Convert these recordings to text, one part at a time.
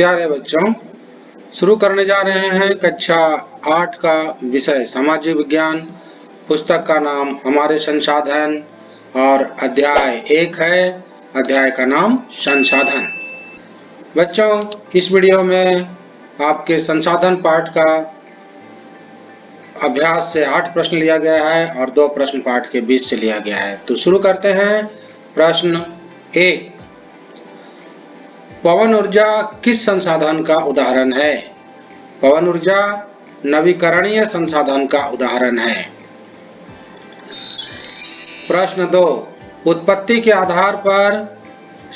प्यारे बच्चों, शुरू करने जा रहे हैं कक्षा 8 का विषय सामाजिक विज्ञान। पुस्तक का नाम हमारे संसाधन और अध्याय 1 है। अध्याय का नाम संसाधन। बच्चों, इस वीडियो में आपके संसाधन पाठ का अभ्यास से 8 प्रश्न लिया गया है और 2 प्रश्न पाठ के बीच से लिया गया है। तो शुरू करते हैं। प्रश्न 1, पवन ऊर्जा किस संसाधन का उदाहरण है? पवन ऊर्जा नवीकरणीय संसाधन का उदाहरण है। प्रश्न 2, उत्पत्ति के आधार पर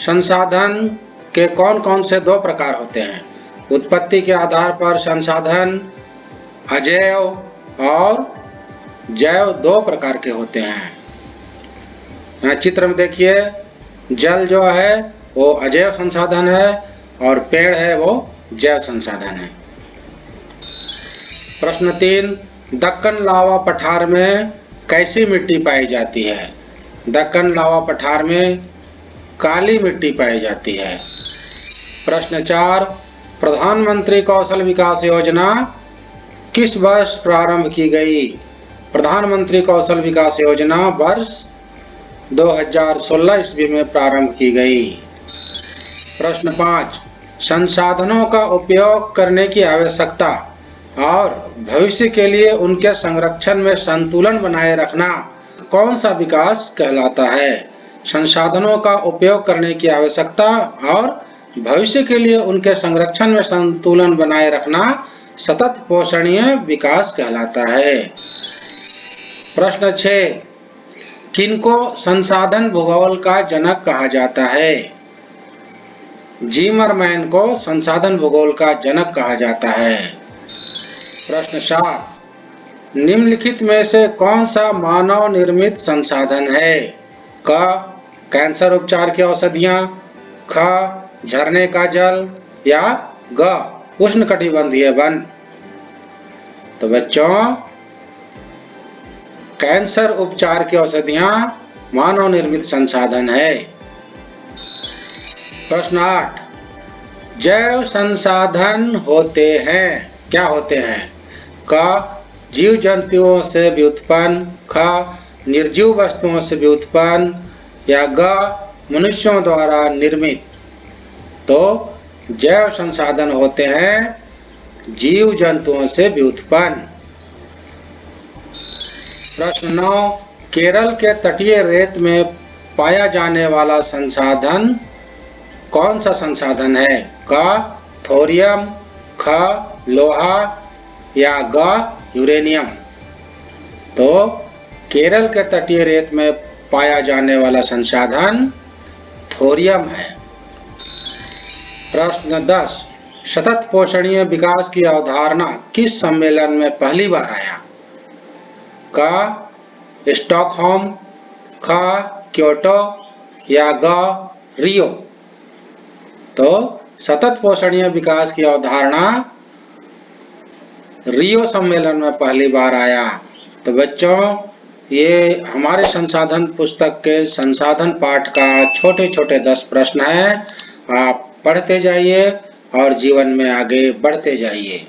संसाधन के कौन कौन से 2 प्रकार होते हैं? उत्पत्ति के आधार पर संसाधन अजैव और जैव 2 प्रकार के होते हैं। यहाँ चित्र में देखिए, जल जो है वो अजैव संसाधन है और पेड़ है वो जैव संसाधन है। प्रश्न 3, दक्कन लावा पठार में कैसी मिट्टी पाई जाती है? दक्कन लावा पठार में काली मिट्टी पाई जाती है। प्रश्न 4, प्रधानमंत्री कौशल विकास योजना किस वर्ष प्रारंभ की गई? प्रधानमंत्री कौशल विकास योजना वर्ष 2016 ईस्वी में प्रारंभ की गई। प्रश्न 5, संसाधनों का उपयोग करने की आवश्यकता और भविष्य के लिए उनके संरक्षण में संतुलन बनाए रखना कौन सा विकास कहलाता है? संसाधनों का उपयोग करने की आवश्यकता और भविष्य के लिए उनके संरक्षण में संतुलन बनाए रखना सतत पोषणीय विकास कहलाता है। प्रश्न 6, किनको संसाधन भूगोल का जनक कहा जाता है? जिमरमैन को संसाधन भूगोल का जनक कहा जाता है। प्रश्न 7, निम्नलिखित में से कौन सा मानव निर्मित संसाधन है? क, कैंसर उपचार की औषधियां, ख, झरने का जल या ग, उष्णकटिबंधीय वन। तो बच्चों, कैंसर उपचार की औषधियां मानव निर्मित संसाधन है। प्रश्न 8, जैव संसाधन होते हैं, क्या होते हैं? क, जीव जंतुओं से व्युत्पन्न, ख, निर्जीव वस्तुओं से व्युत्पन्न या ग, मनुष्यों द्वारा निर्मित। तो जैव संसाधन होते हैं जीव जंतुओं से व्युत्पन्न। प्रश्न 9, केरल के तटीय रेत में पाया जाने वाला संसाधन कौन सा संसाधन है? क, थोरियम, ख, लोहा या ग, यूरेनियम। तो केरल के तटीय रेत में पाया जाने वाला संसाधन थोरियम है। प्रश्न 10, सतत पोषणीय विकास की अवधारणा किस सम्मेलन में पहली बार आया? क, स्टॉकहोम, ख, क्योटो या ग, रियो। तो सतत पोषणीय विकास की अवधारणा रियो सम्मेलन में पहली बार आया। तो बच्चों, ये हमारे संसाधन पुस्तक के संसाधन पाठ का छोटे छोटे 10 प्रश्न हैं। आप पढ़ते जाइए और जीवन में आगे बढ़ते जाइए।